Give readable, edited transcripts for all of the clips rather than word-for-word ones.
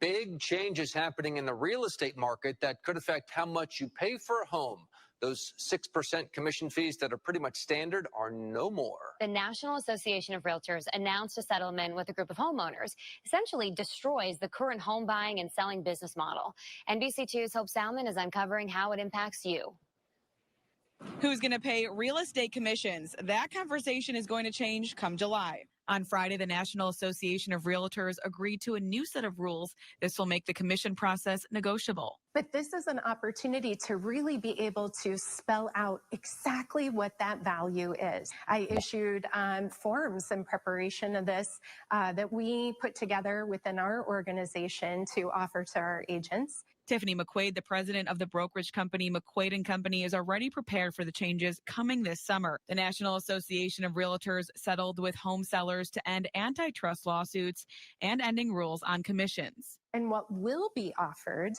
Big changes happening in the real estate market that could affect how much you pay for a home. Those 6% commission fees that are pretty much standard are no more. The National Association of Realtors announced a settlement with a group of homeowners, essentially destroys the current home buying and selling business model. NBC2's Hope Salmon is uncovering how it impacts you. Who's going to pay real estate commissions? That conversation is going to change come July. On Friday, the National Association of Realtors agreed to a new set of rules. This will make the commission process negotiable. But this is an opportunity to really be able to spell out exactly what that value is. I issued forms in preparation of this that we put together within our organization to offer to our agents. Tiffany McQuaid, the president of the brokerage company McQuaid & Company, is already prepared for the changes coming this summer. The National Association of Realtors settled with home sellers to end antitrust lawsuits and ending rules on commissions. And what will be offered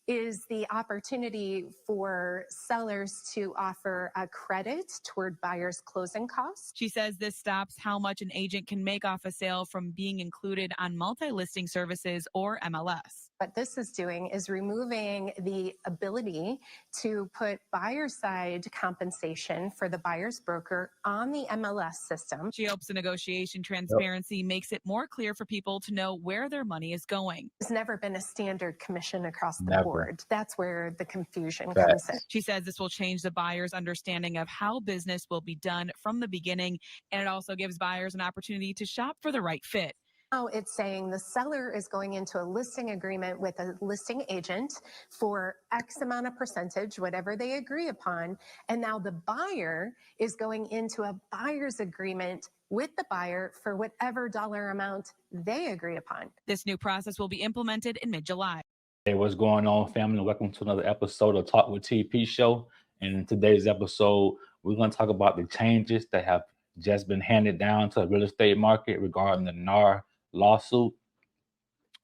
is the opportunity for sellers to offer a credit toward buyers' closing costs. She says this stops how much an agent can make off a sale from being included on multi-listing services or MLS. What this is doing is removing the ability to put buyer-side compensation for the buyer's broker on the MLS system. She hopes the negotiation transparency makes it more clear for people to know where their money is going. There's never been a standard commission across the board. That's where the confusion comes in. She says this will change the buyer's understanding of how business will be done from the beginning, and it also gives buyers an opportunity to shop for the right fit. Now it's saying the seller is going into a listing agreement with a listing agent for X amount of percentage, whatever they agree upon. And now the buyer is going into a buyer's agreement with the buyer for whatever dollar amount they agree upon. This new process will be implemented in mid-July. Hey, what's going on, family? Welcome to another episode of Talk with TP Show. And in today's episode, we're going to talk about the changes that have just been handed down to the real estate market regarding the NAR lawsuit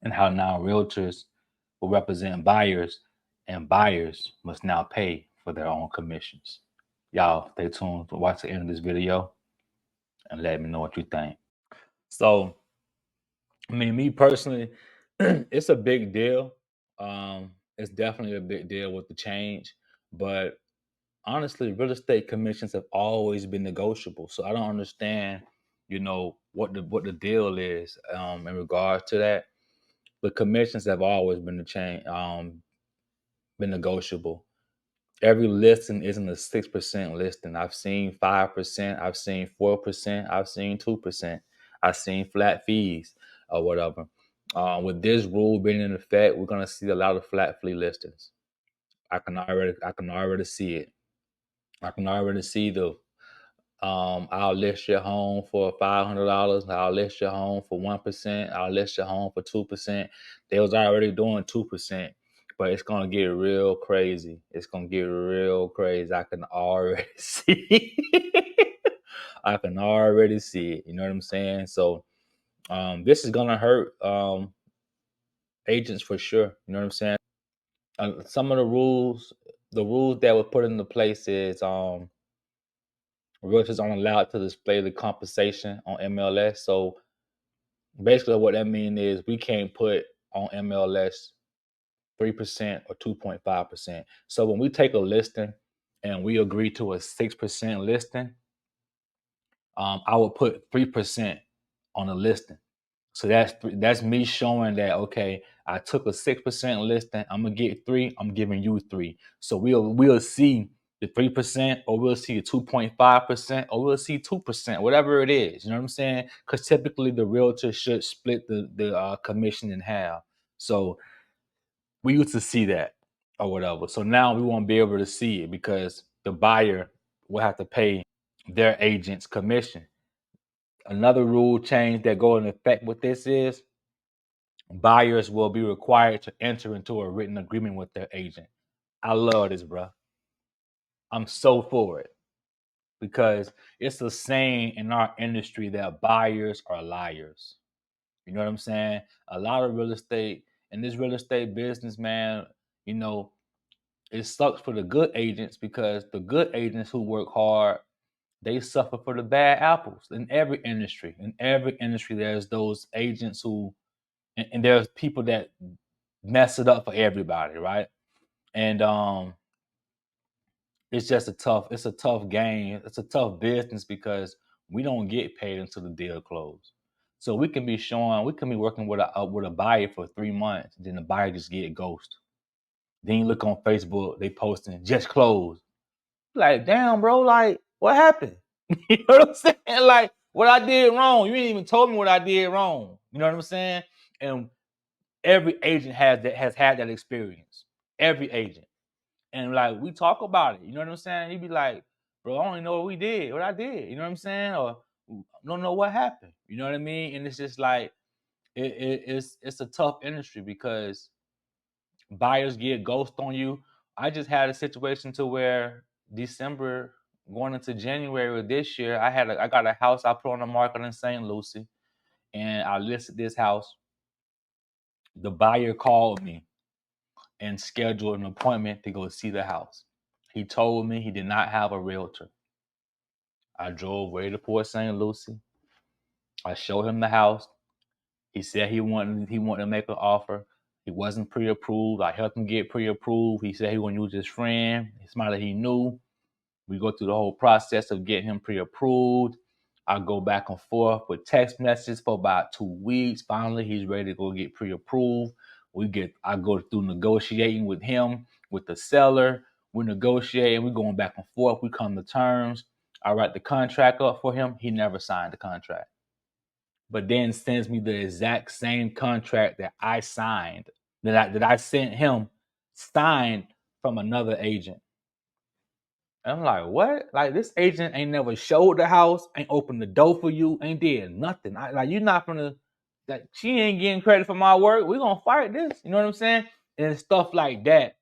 and how now realtors will represent buyers and buyers must now pay for their own commissions. Y'all stay tuned to watch the end of this video and let me know what you think. So, I mean, me personally, it's a big deal. It's definitely a big deal with the change, but honestly, real estate commissions have always been negotiable. So I don't understand, what the deal is in regards to that. The commissions have always been been negotiable. Every listing isn't a 6% listing. I've seen 5%, I've seen 4%, I've seen 2%, I've seen flat fees or whatever. With this rule being in effect, we're gonna see a lot of flat fee listings. I can already see it. I can already see I'll list your home for $500. I'll list your home for 1%. I'll list your home for 2%. They was already doing 2%, but it's gonna get real crazy. It's gonna get real crazy. I can already see. I can already see it. You know what I'm saying? So, this is gonna hurt agents for sure. You know what I'm saying? Some of the rules that were put into place is realtors aren't allowed to display the compensation on MLS. So basically what that means is we can't put on MLS 3% or 2.5%. So when we take a listing and we agree to a 6% listing, I would put 3% on the listing. So that's me showing that, okay, I took a 6% listing, I'm gonna get 3, I'm giving you 3. So we'll see the 3%, or we'll see the 2.5%, or we'll see 2%, whatever it is. You know what I'm saying? Because typically the realtor should split the commission in half. So we used to see that or whatever. So now we won't be able to see it because the buyer will have to pay their agent's commission. Another rule change that go in effect with this is buyers will be required to enter into a written agreement with their agent. I love this, bro. I'm so for it because it's a saying in our industry that buyers are liars. You know what I'm saying? A lot of real estate, in this real estate business, man, it sucks for the good agents because the good agents who work hard, they suffer for the bad apples in every industry. In every industry, there's those agents who and there's people that mess it up for everybody, right? And it's just a tough game. It's a tough business because we don't get paid until the deal closes. So we can be working with a buyer for 3 months, then the buyer just get ghosted. Then you look on Facebook, they posting just closed. Like, damn, bro, like, what happened? You know what I'm saying? Like, what I did wrong. You ain't even told me what I did wrong. You know what I'm saying? And every agent has had that experience. Every agent. And like we talk about it. You know what I'm saying? He'd be like, bro, I don't know what I did. You know what I'm saying? Or I don't know what happened. You know what I mean? And it's just like it's a tough industry because buyers get ghost on you. I just had a situation to where December going into January of this year, I got a house I put on the market in St. Lucie, and I listed this house. The buyer called me and scheduled an appointment to go see the house. He told me he did not have a realtor. I drove way to Port St. Lucie. I showed him the house. He said he wanted to make an offer. He wasn't pre-approved. I helped him get pre-approved. He said he wanted to use his friend, somebody he knew. We go through the whole process of getting him pre-approved. I go back and forth with text messages for about 2 weeks. Finally, he's ready to go get pre-approved. I go through negotiating with him, with the seller. We're negotiating. We're going back and forth. We come to terms. I write the contract up for him. He never signed the contract, but then sends me the exact same contract that I signed, that I sent him, signed from another agent. And I'm like, what? Like, this agent ain't never showed the house, ain't opened the door for you, ain't did nothing. You're not gonna, that she ain't getting credit for my work. We're gonna fight this. You know what I'm saying? And it's stuff like that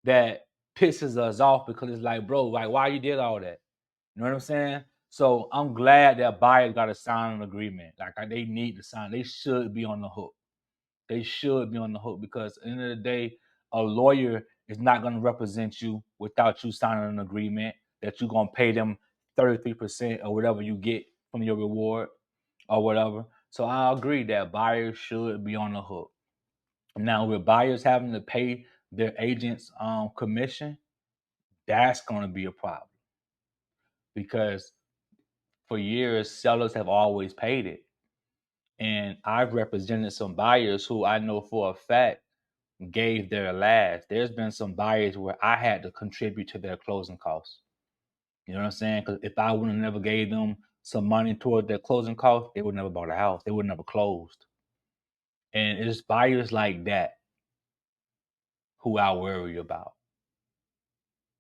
that pisses us off because it's like, bro, like, why you did all that? You know what I'm saying? So I'm glad that buyers got to sign an agreement. Like, they need to sign. They should be on the hook. They should be on the hook because at the end of the day, a lawyer is not going to represent you without you signing an agreement that you're going to pay them 33% or whatever you get from your reward or whatever. So I agree that buyers should be on the hook. Now, with buyers having to pay their agents commission, that's going to be a problem because for years, sellers have always paid it. And I've represented some buyers who I know for a fact gave their last. There's been some buyers where I had to contribute to their closing costs. You know what I'm saying? Because if I would have never gave them some money toward their closing costs, they would never bought a house. They would never closed. And it's buyers like that who I worry about.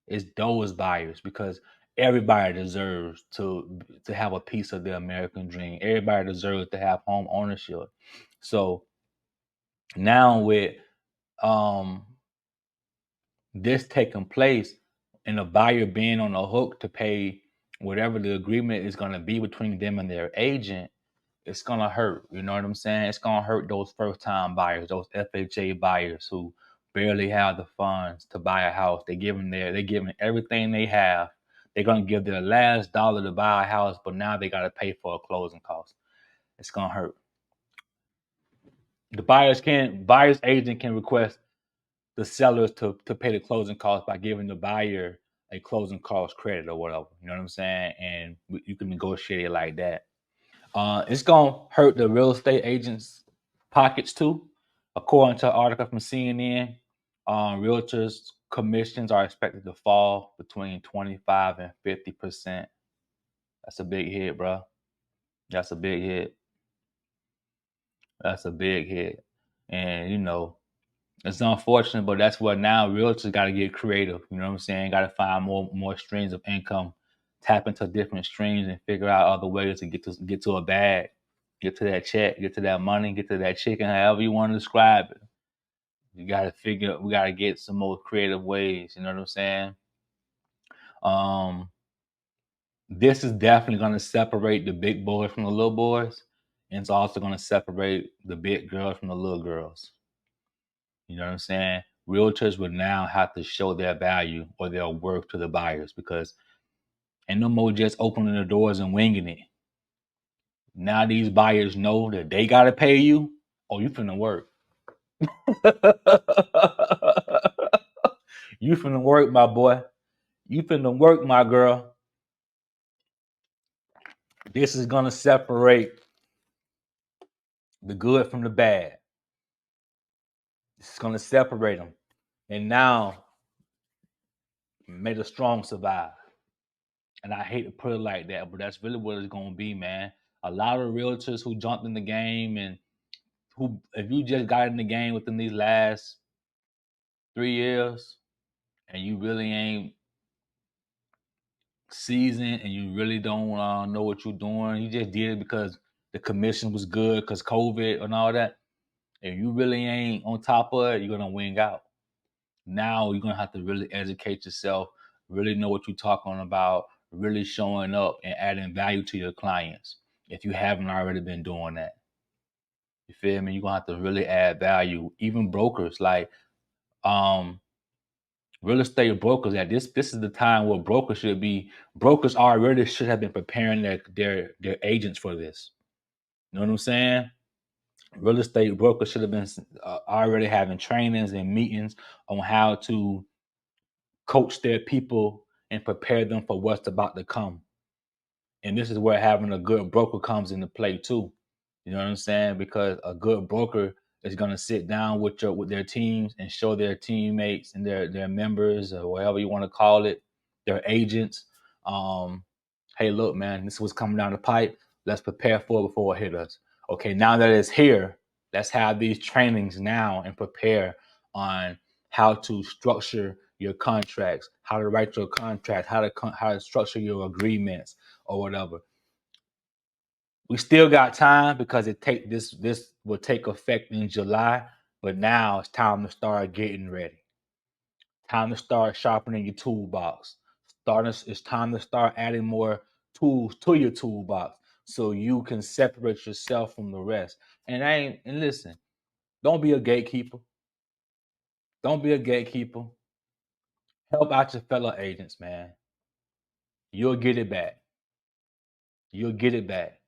It's those buyers because everybody deserves to have a piece of the American dream. Everybody deserves to have home ownership. So now with this taking place and the buyer being on the hook to pay whatever the agreement is going to be between them and their agent, it's going to hurt. You know what I'm saying? It's going to hurt those first time buyers, those FHA buyers who barely have the funds to buy a house. They're giving everything they have. They're going to give their last dollar to buy a house, but now they got to pay for a closing cost. It's going to hurt. The buyer's agent can request the sellers to pay the closing costs by giving the buyer a closing cost credit or whatever. You know what I'm saying? And you can negotiate it like that. It's going to hurt the real estate agents' pockets too. According to an article from CNN, realtors' commissions are expected to fall between 25 and 50%. That's a big hit, bro. That's a big hit. That's a big hit. And, you know, it's unfortunate, but that's what now realtors got to get creative. You know what I'm saying? Got to find more streams of income, tap into different streams, and figure out other ways to get to a bag, get to that check, get to that money, get to that chicken, however you want to describe it. We got to get some more creative ways. You know what I'm saying? This is definitely going to separate the big boys from the little boys, and it's also going to separate the big girls from the little girls. You know what I'm saying? Realtors would now have to show their value or their worth to the buyers because ain't no more just opening the doors and winging it. Now these buyers know that they got to pay you Oh, you finna work. You finna work, my boy. You finna work, my girl. This is gonna separate the good from the bad. It's gonna separate them. And now, may the strong survive. And I hate to put it like that, but that's really what it's gonna be, man. A lot of realtors who jumped in the game and who, if you just got in the game within these last 3 years and you really ain't seasoned and you really don't know what you're doing, you just did it because the commission was good, because COVID and all that. If you really ain't on top of it, you're gonna wing out. Now you're gonna have to really educate yourself, really know what you're talking about, really showing up and adding value to your clients. If you haven't already been doing that, you feel me? You're gonna have to really add value. Even brokers, like real estate brokers, at this is the time where brokers already should have been preparing their agents for this. You know what I'm saying? Real estate brokers should have been already having trainings and meetings on how to coach their people and prepare them for what's about to come. And this is where having a good broker comes into play too. You know what I'm saying? Because a good broker is going to sit down with their teams and show their teammates and their members, or whatever you want to call it, their agents. Hey, look, man, this is what's coming down the pipe. Let's prepare for it before it hit us. Okay, now that it's here, let's have these trainings now and prepare on how to structure your contracts, how to write your contract, how to structure your agreements or whatever. We still got time because this will take effect in July, but now it's time to start getting ready. Time to start sharpening your toolbox. It's time to start adding more tools to your toolbox so you can separate yourself from the rest. And listen, don't be a gatekeeper. Don't be a gatekeeper. Help out your fellow agents, man. You'll get it back. You'll get it back.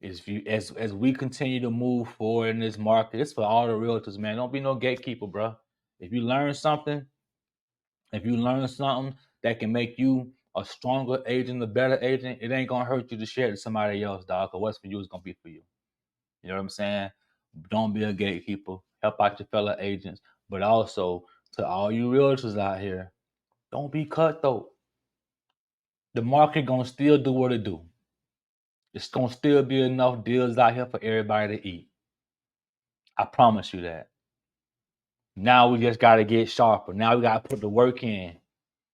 As we continue to move forward in this market, it's for all the realtors, man. Don't be no gatekeeper, bro. If you learn something, that can make you a stronger agent, a better agent, it ain't gonna hurt you to share it to somebody else, dog. Cause what's for you is gonna be for you. You know what I'm saying? Don't be a gatekeeper. Help out your fellow agents, but also to all you realtors out here, don't be cutthroat. The market gonna still do what it do. It's gonna still be enough deals out here for everybody to eat. I promise you that. Now we just gotta get sharper. Now we gotta put the work in.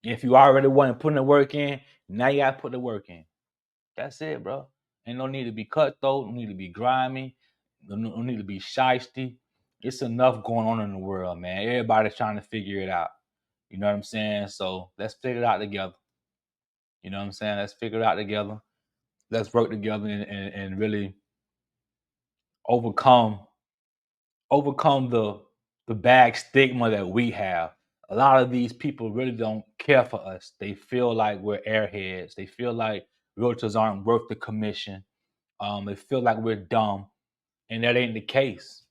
If you already want to put the work in, now you gotta put the work in. That's it, bro. Ain't no need to be cutthroat, no need to be grimy, no need to be shysty. It's enough going on in the world, man. Everybody's trying to figure it out. You know what I'm saying? So let's figure it out together. You know what I'm saying? Let's figure it out together. Let's work together and really overcome the bad stigma that we have. A lot of these people really don't care for us. They feel like we're airheads. They feel like realtors aren't worth the commission. They feel like we're dumb, and that ain't the case.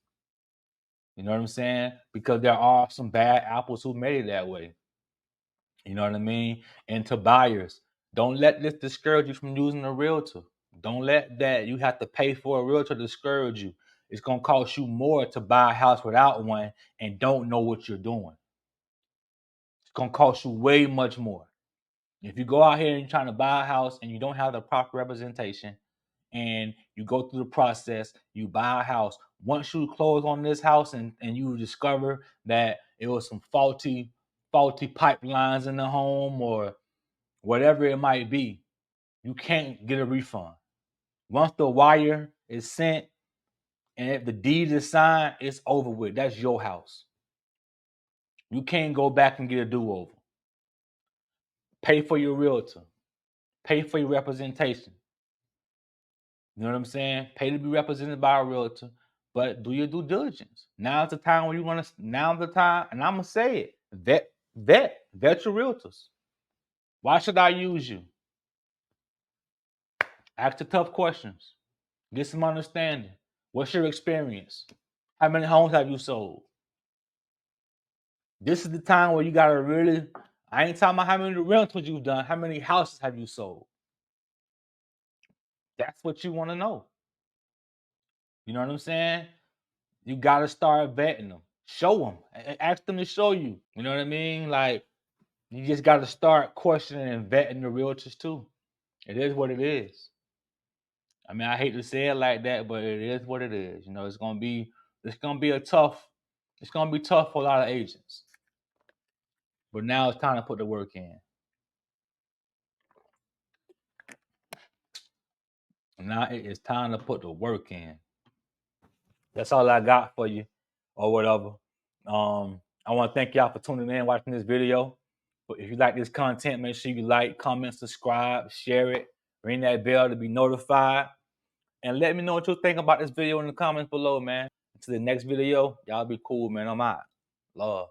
You know what I'm saying? Because there are some bad apples who made it that way. You know what I mean? And to buyers, don't let this discourage you from using a realtor. Don't let that you have to pay for a realtor discourage you. It's going to cost you more to buy a house without one and don't know what you're doing. It's going to cost you way much more. If you go out here and you're trying to buy a house and you don't have the proper representation and you go through the process, you buy a house. Once you close on this house and you discover that it was some faulty pipelines in the home or whatever it might be, you can't get a refund. Once the wire is sent and if the deed is signed, it's over with. That's your house. You can't go back and get a do-over. Pay for your realtor. Pay for your representation. You know what I'm saying? Pay to be represented by a realtor, but do your due diligence. Now's the time when you want to. Now's the time, and I'm gonna say it. Vet your realtors. Why should I use you? Ask the tough questions. Get some understanding. What's your experience? How many homes have you sold? This is the time where you gotta really, I ain't talking about how many rentals you've done, how many houses have you sold? That's what you want to know. You know what I'm saying? You gotta start vetting them. Show them. Ask them to show you. You know what I mean? Like, you just gotta start questioning and vetting the realtors too. It is what it is. I mean, I hate to say it like that, but it is what it is. You know, it's gonna be tough for a lot of agents. But now it's time to put the work in. Now it is time to put the work in. That's all I got for you, or whatever. I want to thank y'all for tuning in, watching this video. But if you like this content, make sure you like, comment, subscribe, share it, ring that bell to be notified. And let me know what you think about this video in the comments below, man. Until the next video, y'all be cool, man. I'm out. Love.